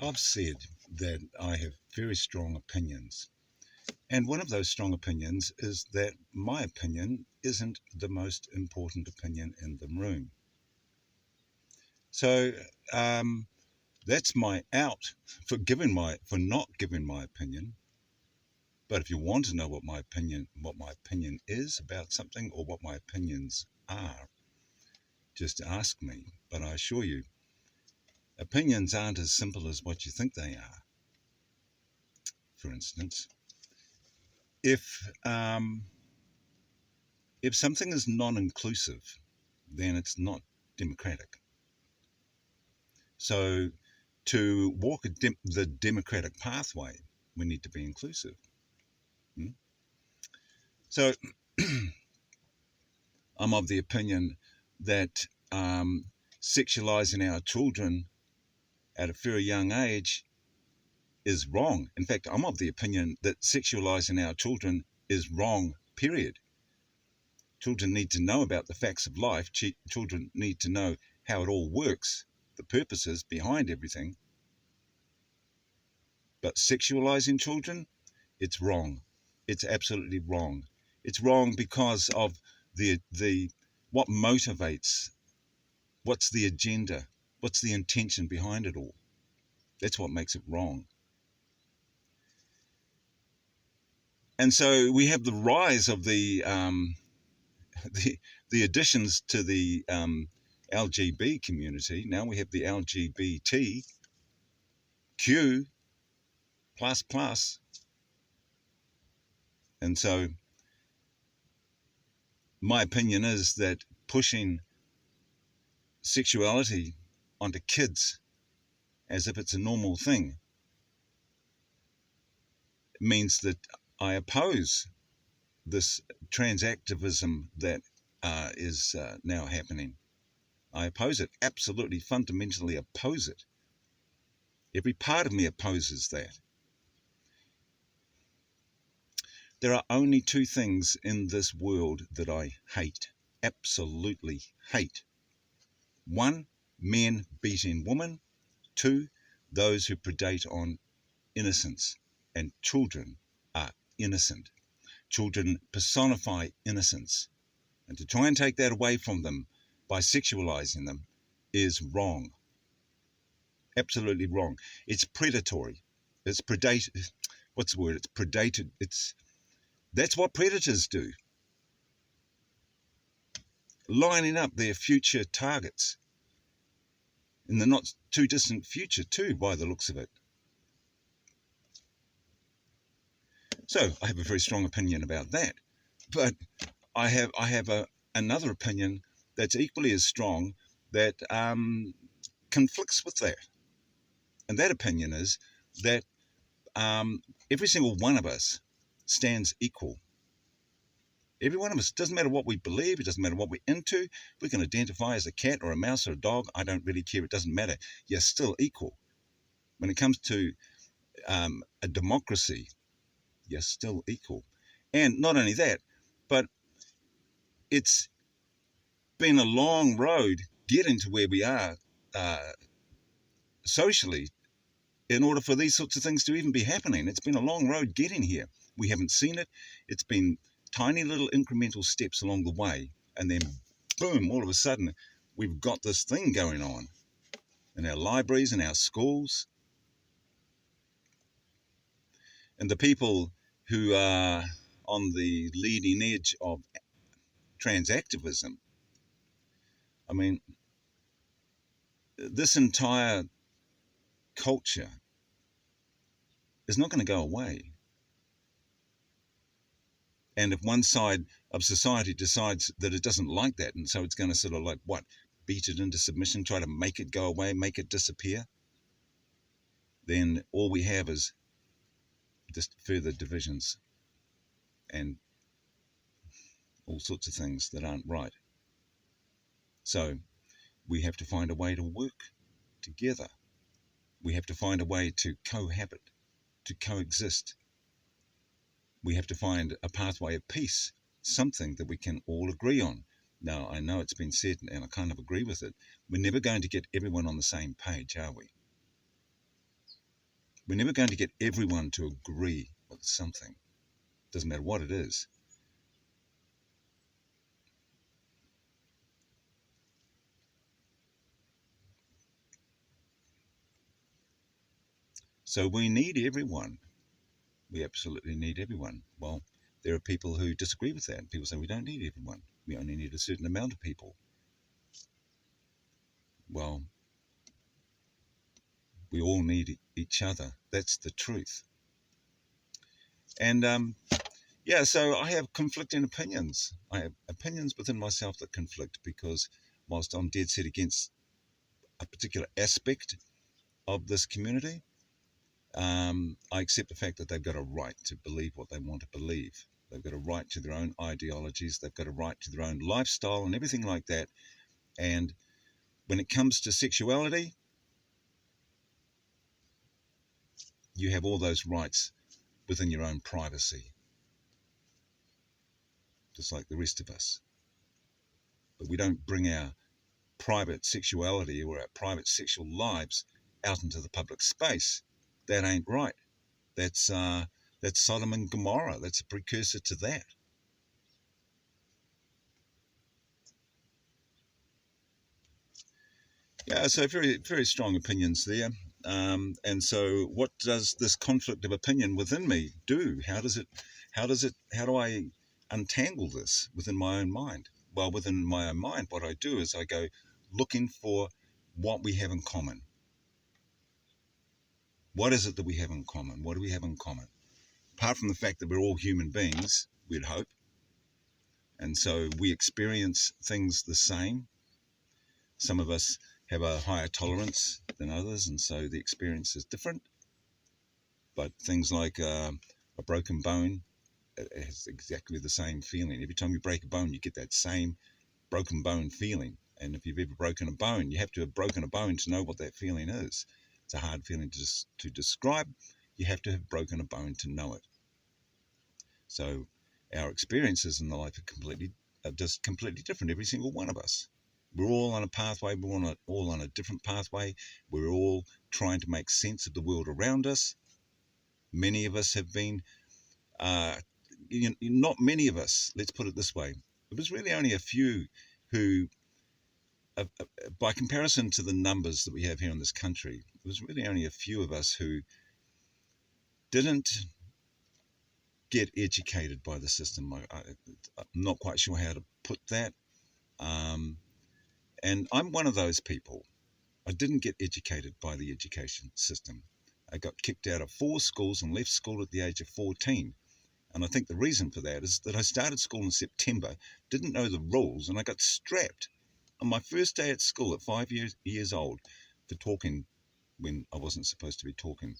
I've said that I have very strong opinions. And one of those strong opinions is that my opinion isn't the most important opinion in the room. So that's my out for not giving my opinion. But if you want to know what my opinion is about something, or what my opinions are, just ask me. But I assure you, opinions aren't as simple as what you think they are. For instance, if something is non-inclusive, then it's not democratic. So to walk the democratic pathway, we need to be inclusive. So I'm of the opinion that sexualizing our children at a very young age is wrong. In fact, I'm of the opinion that sexualizing our children is wrong, period. Children need to know about the facts of life. Children need to know how it all works, the purposes behind everything. But sexualizing children, it's wrong. It's absolutely wrong. It's wrong because of the what motivates, what's the agenda, what's the intention behind it all. That's what makes it wrong. And so we have the rise of the additions to the LGB community. Now we have the LGBTQ plus plus. And so my opinion is that pushing sexuality onto kids as if it's a normal thing means that I oppose this tranz-activism that is now happening. I oppose it, absolutely, fundamentally oppose it. Every part of me opposes that. There are only two things in this world that I hate, absolutely hate. One, men beating women. Two, those who predate on innocence, and children are innocent. Children personify innocence, and to try and take that away from them by sexualizing them is wrong. Absolutely wrong. It's predatory. It's predated. What's the word? It's predated. That's what predators do. Lining up their future targets in the not too distant future too, by the looks of it. So I have a very strong opinion about that. But I have another opinion that's equally as strong that conflicts with that. And that opinion is that every single one of us stands equal. Every one of us, doesn't matter what we believe, it doesn't matter what we're into. We can identify as a cat or a mouse or a dog. I don't really care. It doesn't matter. You're still equal. When it comes to a democracy, you're still equal. And not only that, but it's been a long road getting to where we are socially in order for these sorts of things to even be happening. It's been a long road getting here. We haven't seen it. It's been tiny little incremental steps along the way, and then boom, all of a sudden we've got this thing going on in our libraries and our schools. And the people who are on the leading edge of tranz-activism, I mean, this entire culture is not going to go away. And if one side of society decides that it doesn't like that, and so it's going to sort of beat it into submission, try to make it go away, make it disappear, then all we have is just further divisions and all sorts of things that aren't right. So we have to find a way to work together. We have to find a way to cohabit, to coexist. We have to find a pathway of peace, something that we can all agree on. Now, I know it's been said, and I kind of agree with it. We're never going to get everyone on the same page, are we? We're never going to get everyone to agree with something. Doesn't matter what it is. So we need everyone. We absolutely need everyone. Well, there are people who disagree with that. People say we don't need everyone. We only need a certain amount of people. Well, we all need each other. That's the truth. And yeah, so I have conflicting opinions. I have opinions within myself that conflict because whilst I'm dead set against a particular aspect of this community, I accept the fact that they've got a right to believe what they want to believe. They've got a right to their own ideologies. They've got a right to their own lifestyle and everything like that. And when it comes to sexuality, you have all those rights within your own privacy, just like the rest of us. But we don't bring our private sexuality or our private sexual lives out into the public space. That ain't right. That's Sodom and Gomorrah. That's a precursor to that. Yeah, so very, very strong opinions there. And so what does this conflict of opinion within me do? How do I untangle this within my own mind? Well, within my own mind, what I do is I go looking for what we have in common. What is it that we have in common? What do we have in common? Apart from the fact that we're all human beings, we'd hope. And so we experience things the same. Some of us have a higher tolerance than others, and so the experience is different. But things like a broken bone, it has exactly the same feeling. Every time you break a bone, you get that same broken bone feeling. And if you've ever broken a bone, you have to have broken a bone to know what that feeling is. It's a hard feeling to describe. You have to have broken a bone to know it. So our experiences in life are just completely different, every single one of us. We're all on a pathway, we're all on a different pathway. We're all trying to make sense of the world around us. Many of us have been, not many of us, let's put it this way. It was really only a few who, by comparison to the numbers that we have here in this country, it was really only a few of us who didn't get educated by the system. I'm not quite sure how to put that. And I'm one of those people. I didn't get educated by the education system. I got kicked out of 4 schools and left school at the age of 14. And I think the reason for that is that I started school in September, didn't know the rules, and I got strapped on my first day at school at 5 years old for talking when I wasn't supposed to be talking.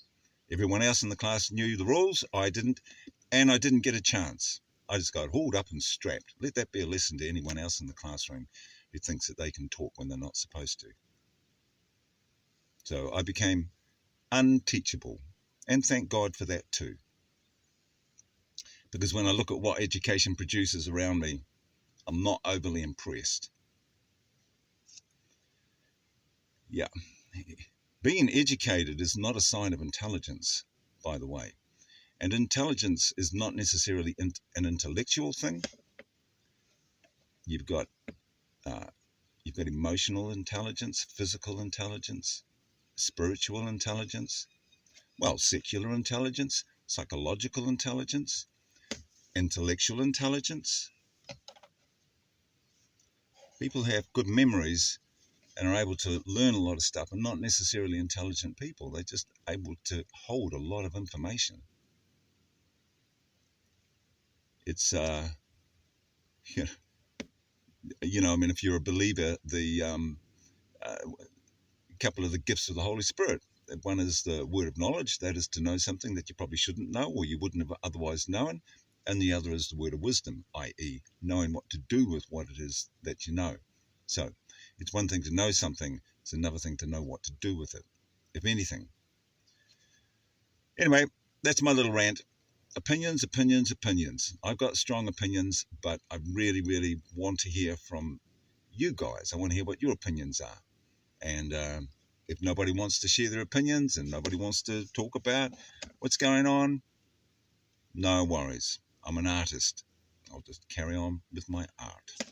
Everyone else in the class knew the rules. I didn't, and I didn't get a chance. I just got hauled up and strapped. Let that be a lesson to anyone else in the classroom who thinks that they can talk when they're not supposed to. So I became unteachable, and thank God for that too. Because when I look at what education produces around me, I'm not overly impressed. Yeah. Being educated is not a sign of intelligence, by the way. And intelligence is not necessarily an intellectual thing. You've got emotional intelligence, physical intelligence, spiritual intelligence, well, secular intelligence, psychological intelligence, intellectual intelligence. People have good memories and are able to learn a lot of stuff, and not necessarily intelligent people. They're just able to hold a lot of information. It's I mean, if you're a believer, the couple of the gifts of the Holy Spirit. One is the word of knowledge, that is to know something that you probably shouldn't know or you wouldn't have otherwise known. And the other is the word of wisdom, i.e., knowing what to do with what it is that you know. So it's one thing to know something, it's another thing to know what to do with it, if anything. Anyway, that's my little rant. Opinions, opinions, opinions. I've got strong opinions, but I really, really want to hear from you guys. I want to hear what your opinions are. And If nobody wants to share their opinions and nobody wants to talk about what's going on, no worries. I'm an artist. I'll just carry on with my art.